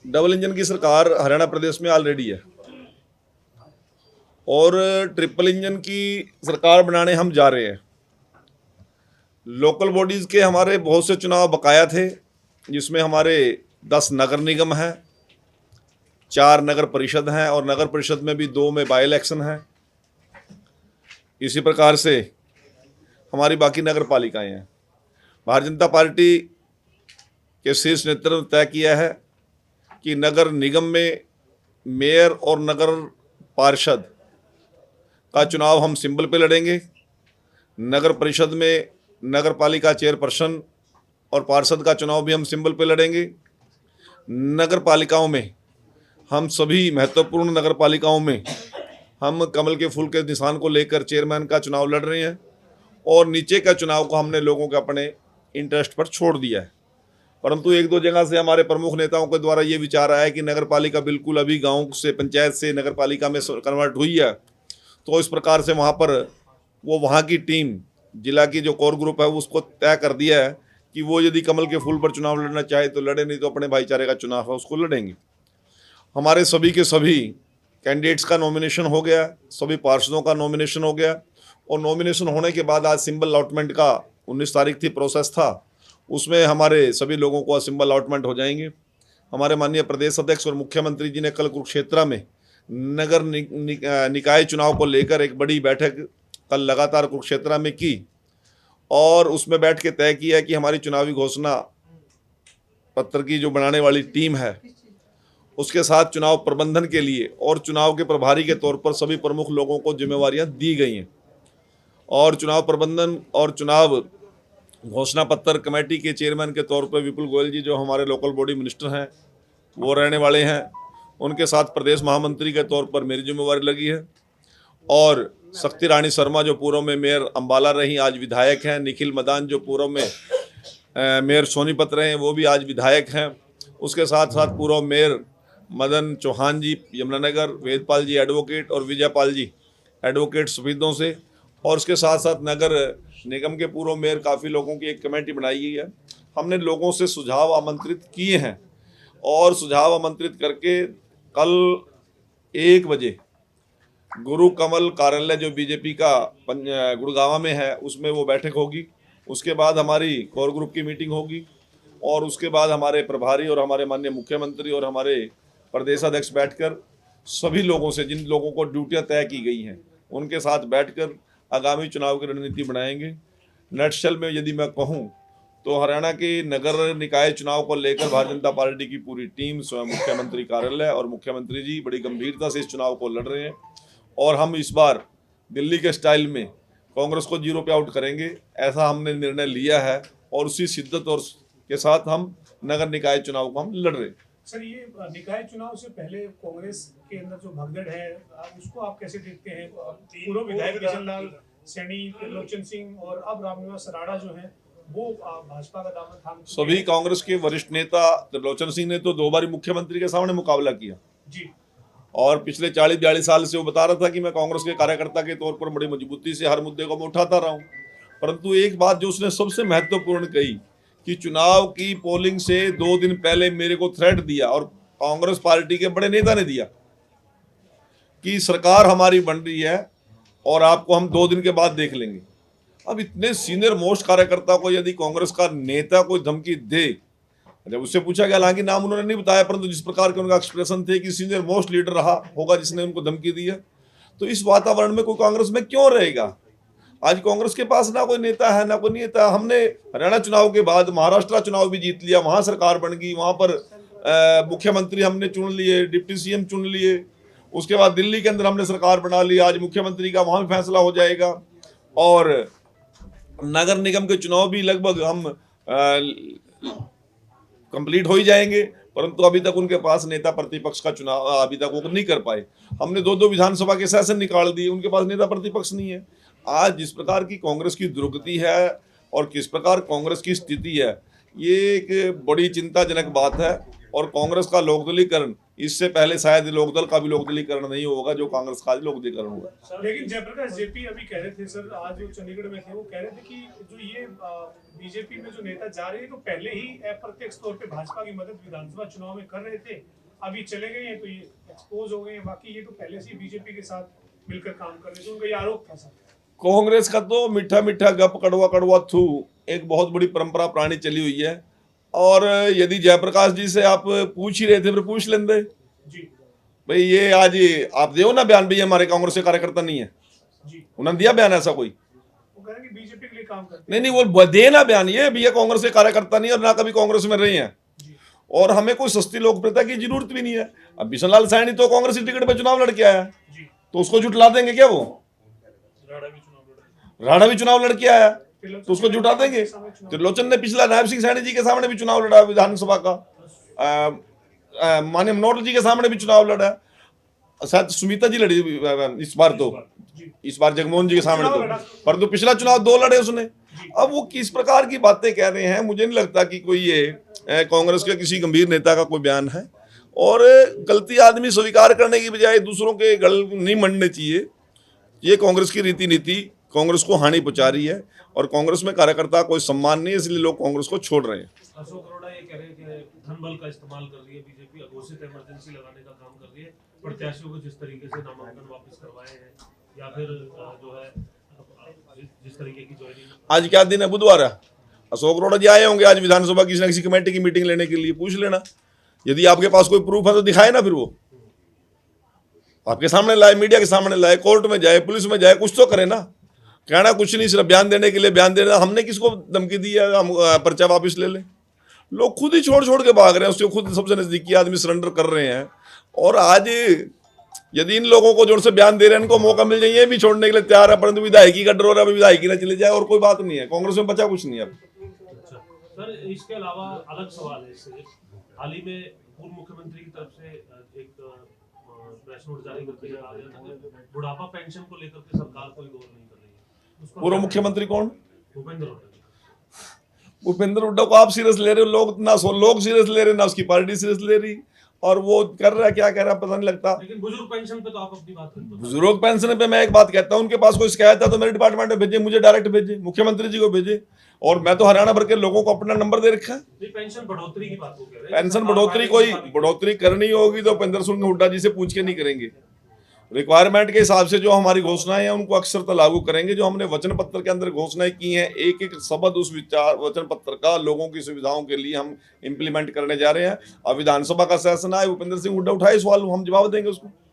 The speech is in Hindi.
डबल इंजन की सरकार हरियाणा प्रदेश में ऑलरेडी है और ट्रिपल इंजन की सरकार बनाने हम जा रहे हैं। लोकल बॉडीज़ के हमारे बहुत से चुनाव बकाया थे, जिसमें हमारे 10 नगर निगम हैं, 4 नगर परिषद हैं और नगर परिषद में भी 2 में बाई इलेक्शन है। इसी प्रकार से हमारी बाकी नगर पालिकाएँ हैं। भारतीय जनता पार्टी के शीर्ष नेतृत्व ने तय किया है कि नगर निगम में मेयर और नगर पार्षद का चुनाव हम सिंबल पे लड़ेंगे। नगर परिषद में नगर पालिका चेयरपर्सन और पार्षद का चुनाव भी हम सिंबल पे लड़ेंगे। नगर पालिकाओं में हम सभी महत्वपूर्ण नगर पालिकाओं में हम कमल के फूल के निशान को लेकर चेयरमैन का चुनाव लड़ रहे हैं और नीचे का चुनाव को हमने लोगों के अपने इंटरेस्ट पर छोड़ दिया है। परंतु 1-2 जगह से हमारे प्रमुख नेताओं के द्वारा ये विचार आया कि नगर पालिका बिल्कुल अभी गांव से पंचायत से नगर पालिका में कन्वर्ट हुई है, तो इस प्रकार से वहाँ पर वो वहाँ की टीम जिला की जो कोर ग्रुप है उसको तय कर दिया है कि वो यदि कमल के फूल पर चुनाव लड़ना चाहे तो लड़े, नहीं तो अपने भाईचारे का चुनाव है उसको लड़ेंगे। हमारे सभी के सभी कैंडिडेट्स का नॉमिनेशन हो गया, सभी पार्षदों का नॉमिनेशन हो गया और नॉमिनेशन होने के बाद आज सिंबल अलॉटमेंट का 19 तारीख थी प्रोसेस था, उसमें हमारे सभी लोगों को सिंबल अलॉटमेंट हो जाएंगे। हमारे माननीय प्रदेश अध्यक्ष और मुख्यमंत्री जी ने कल कुरुक्षेत्र में नगर निकाय चुनाव को लेकर एक बड़ी बैठक कल लगातार कुरुक्षेत्र में की और उसमें बैठ के तय किया कि हमारी चुनावी घोषणा पत्र की जो बनाने वाली टीम है उसके साथ चुनाव प्रबंधन के लिए और चुनाव के प्रभारी के तौर पर सभी प्रमुख लोगों को जिम्मेवारियां दी गई हैं और चुनाव प्रबंधन और चुनाव घोषणा पत्र कमेटी के चेयरमैन के तौर पर विपुल गोयल जी जो हमारे लोकल बॉडी मिनिस्टर हैं वो रहने वाले हैं। उनके साथ प्रदेश महामंत्री के तौर पर मेरी जिम्मेवारी लगी है और शक्ति रानी शर्मा जो पूर्व में मेयर अम्बाला रही आज विधायक हैं, निखिल मदान जो पूर्व में मेयर सोनीपत रहे हैं वो भी आज विधायक हैं, उसके साथ साथ पूर्व मेयर मदन चौहान जी यमुनानगर, वेदपाल जी एडवोकेट और विजयपाल जी एडवोकेट सफीदों से, और उसके साथ साथ नगर निगम के पूर्व मेयर काफ़ी लोगों की एक कमेटी बनाई गई है। हमने लोगों से सुझाव आमंत्रित किए हैं और सुझाव आमंत्रित करके कल 1 बजे गुरु कमल कार्यालय जो बीजेपी का गुड़गांव में है उसमें वो बैठक होगी। उसके बाद हमारी कोर ग्रुप की मीटिंग होगी और उसके बाद हमारे प्रभारी और हमारे माननीय मुख्यमंत्री और हमारे प्रदेश अध्यक्ष बैठकर सभी लोगों से जिन लोगों को ड्यूटियां तय की गई हैं उनके साथ बैठकर आगामी चुनाव की रणनीति बनाएंगे। नटशल में यदि मैं कहूँ तो हरियाणा के नगर निकाय चुनाव को लेकर भारतीय जनता पार्टी की पूरी टीम स्वयं मुख्यमंत्री कार्यालय और मुख्यमंत्री जी बड़ी गंभीरता से इस चुनाव को लड़ रहे हैं और हम इस बार दिल्ली के स्टाइल में कांग्रेस को 0 पे आउट करेंगे, ऐसा हमने निर्णय लिया है और उसी शिद्दत और के साथ हम नगर निकाय चुनाव को हम लड़ रहे हैं। सर, ये निकाय चुनाव से पहले कांग्रेस के अंदर जो भगदड़ है उसको आप कैसे देखते हैं? पूर्व विधायक किशन लाल सैनी, त्रिलोचन सिंह और अब रामनिवास सराड़ा जो है वो भाजपा का दामन थाम सभी कांग्रेस के वरिष्ठ नेता त्रिलोचन सिंह ने तो 2 बार मुख्यमंत्री के सामने मुकाबला किया जी और पिछले 40-42 साल से वो बता रहा था कि मैं कांग्रेस के कार्यकर्ता के तौर पर बड़ी मजबूती से हर मुद्दे को मैं उठाता रहा हूँ। परंतु एक बात जो उसने सबसे महत्वपूर्ण कही कि चुनाव की पोलिंग से 2 दिन पहले मेरे को थ्रेट दिया और कांग्रेस पार्टी के बड़े नेता ने दिया कि सरकार हमारी बन रही है और आपको हम 2 दिन के बाद देख लेंगे। अब इतने सीनियर मोस्ट कार्यकर्ता को यदि कांग्रेस का नेता कोई धमकी दे, जब उससे पूछा गया, हालांकि नाम उन्होंने नहीं बताया, परंतु जिस प्रकार के उनका एक्सप्रेशन थे कि सीनियर मोस्ट लीडर रहा होगा जिसने उनको धमकी दी है, तो इस वातावरण में कोई कांग्रेस में क्यों रहेगा? आज कांग्रेस के पास ना कोई नेता है ना कोई नेता। हमने हरियाणा चुनाव के बाद महाराष्ट्र चुनाव भी जीत लिया, वहां सरकार बन गई, वहां पर मुख्यमंत्री हमने चुन लिए, डिप्टी सीएम चुन लिए, उसके बाद दिल्ली के अंदर हमने सरकार बना ली, आज मुख्यमंत्री का वहां भी फैसला हो जाएगा और नगर निगम के चुनाव भी लगभग हम कंप्लीट हो ही जाएंगे, परंतु अभी तक उनके पास नेता प्रतिपक्ष का चुनाव अभी तक वो नहीं कर पाए। हमने 2 विधानसभा के सेशन निकाल दिए, उनके पास नेता प्रतिपक्ष नहीं है। आज जिस प्रकार की कांग्रेस की दुर्गति है और किस प्रकार कांग्रेस की स्थिति है, ये एक बड़ी चिंताजनक बात है और कांग्रेस का लोकदलीकरण इससे पहले शायद लोकदल का भी लोकदलीकरण नहीं होगा जो कांग्रेस का आज लोकदलीकरण हुआ। लेकिन जयप्रकाश जेपी अभी कह रहे थे सर, आज जो चंडीगढ़ में थे वो कह रहे थे कि जो ये बीजेपी में जो नेता जा रहे हैं तो पहले ही अप्रत्यक्ष तौर पे भाजपा की मदद विधानसभा चुनाव में कर रहे थे, अभी चले गए हैं तो ये एक्सपोज हो गए हैं, बाकी ये तो पहले से बीजेपी के साथ मिलकर काम कर रहे थे, उनका ये आरोप था सर। कांग्रेस का तो मीठा मीठा गप कड़वा कड़वा थू एक बहुत बड़ी परंपरा पुरानी चली हुई है। और यदि जयप्रकाश जी से आप पूछ ही रहे थे फिर पूछ लेंगे जी भाई, ये आज आप दो ना बयान, भाई हमारे कांग्रेस के कार्यकर्ता नहीं है जी, उन्होंने दिया बयान ऐसा कोई? वो कह रहे हैं कि बीजेपी के लिए काम करते हैं। नहीं, वो दे ना बयान, ये भैया कांग्रेस के कार्यकर्ता नहीं है और ना कभी कांग्रेस में रहे हैं जी और हमें कोई सस्ती लोकप्रियता की जरूरत भी नहीं है। अब बिशन लाल सैनी तो कांग्रेस की टिकट पे चुनाव लड़के आया जी, तो उसको जुटला देंगे क्या? वो राणा भी चुनाव लड़के आया तो उसको जुटा देंगे। त्रिलोचन ने पिछला नायब सिंह सैनी जी के सामने भी चुनाव लड़ा विधानसभा का, माननीय मनोहर जी के सामने भी चुनाव लड़ा, शायद सुमिता जी लड़ी इस बार, तो इस बार जगमोहन जी के सामने तो, परंतु पिछला चुनाव 2 लड़े उसने। अब वो किस प्रकार की बातें कह रहे हैं, मुझे नहीं लगता कि कोई ये कांग्रेस के किसी गंभीर नेता का कोई बयान है। और गलती आदमी स्वीकार करने की बजाय दूसरों के गल नहीं मंडने चाहिए। ये कांग्रेस की रीति नीति कांग्रेस को हानि पहुंचा रही है और कांग्रेस में कार्यकर्ता कोई सम्मान नहीं है, इसलिए लोग कांग्रेस को छोड़ रहे हैं। अशोक अरोड़ा ये कह रहे हैं कि धन बल का इस्तेमाल कर रही है बीजेपी, अघोषित इमरजेंसी लगाने का काम कर रही है, प्रत्याशियों को जिस तरीके से नामांकन वापस करवाए हैं या फिर जो है जिस तरीके की ज्वाइनिंग। आज क्या दिन है? बुधवार है। अशोक अरोड़ा जी आए होंगे आज विधानसभा किसी न किसी कमेटी की मीटिंग लेने के लिए, पूछ लेना। यदि आपके पास कोई प्रूफ है तो दिखाए ना, फिर वो आपके सामने लाए, मीडिया के सामने लाए, कोर्ट में जाए, पुलिस में जाए, कुछ तो करे ना। कहना कुछ नहीं, सिर्फ बयान देने के लिए बयान देना। हमने किसको धमकी दी है हम पर्चा वापस ले लें? लोग खुद ही छोड़ छोड़ के भाग रहे हैं, उसके खुद सबसे नजदीकी आदमी सरेंडर कर रहे हैं। और आज यदि इन लोगों को जो से बयान दे रहे हैं इनको मौका मिल जाए, ये भी छोड़ने के लिए तैयार है, परंतु विधायकी का डर हो रहा है, विधायकी ना चले जाए और कोई बात नहीं है। कांग्रेस में बचा कुछ नहीं है। अच्छा सर, इसके अलावा अलग सवाल है इससे, हाल ही में पूर्व मुख्यमंत्री की तरफ से एक प्रेस नोट जारी करके कहा गया था कि बुढ़ापा पेंशन को लेकर के सरकार कोई गौर नहीं कर रही है। पूर्व मुख्यमंत्री कौन? भूपेंद्र हुड्डा। भूपेंद्र हुड्डा को आप सीरियस ले रहे हो? लोग सीरियस ले रहे, ना उसकी पार्टी सीरियस ले रही। और वो कर रहा है, क्या कह रहा है पता नहीं लगता। लेकिन बुजुर्ग पेंशन पे तो आप अपनी बात करते हैं। बुजुर्ग पेंशन पे मैं एक बात कहता हूं, उनके पास कोई शिकायत है तो मेरे डिपार्टमेंट में भेजे, मुझे डायरेक्ट भेजे, मुख्यमंत्री जी को भेजे। और मैं तो हरियाणा भर के लोगों को अपना नंबर दे रखा है। पेंशन बढ़ोतरी की बात हो कह रहे हैं। पेंशन बढ़ोतरी कोई बढ़ोतरी करनी होगी तो भूपेंद्र सिंह हुड्डा जी से पूछ के नहीं करेंगे। रिक्वायरमेंट के हिसाब से जो हमारी घोषणाएं हैं उनको अक्सर तो लागू करेंगे। जो हमने वचन पत्र के अंदर घोषणाएं की हैं, एक एक शब्द उस विचार वचन पत्र का लोगों की सुविधाओं के लिए हम इम्प्लीमेंट करने जा रहे हैं। अब विधानसभा का सेशन आए, भूपेंद्र सिंह हुड्डा उठाए सवाल, हम जवाब देंगे उसको।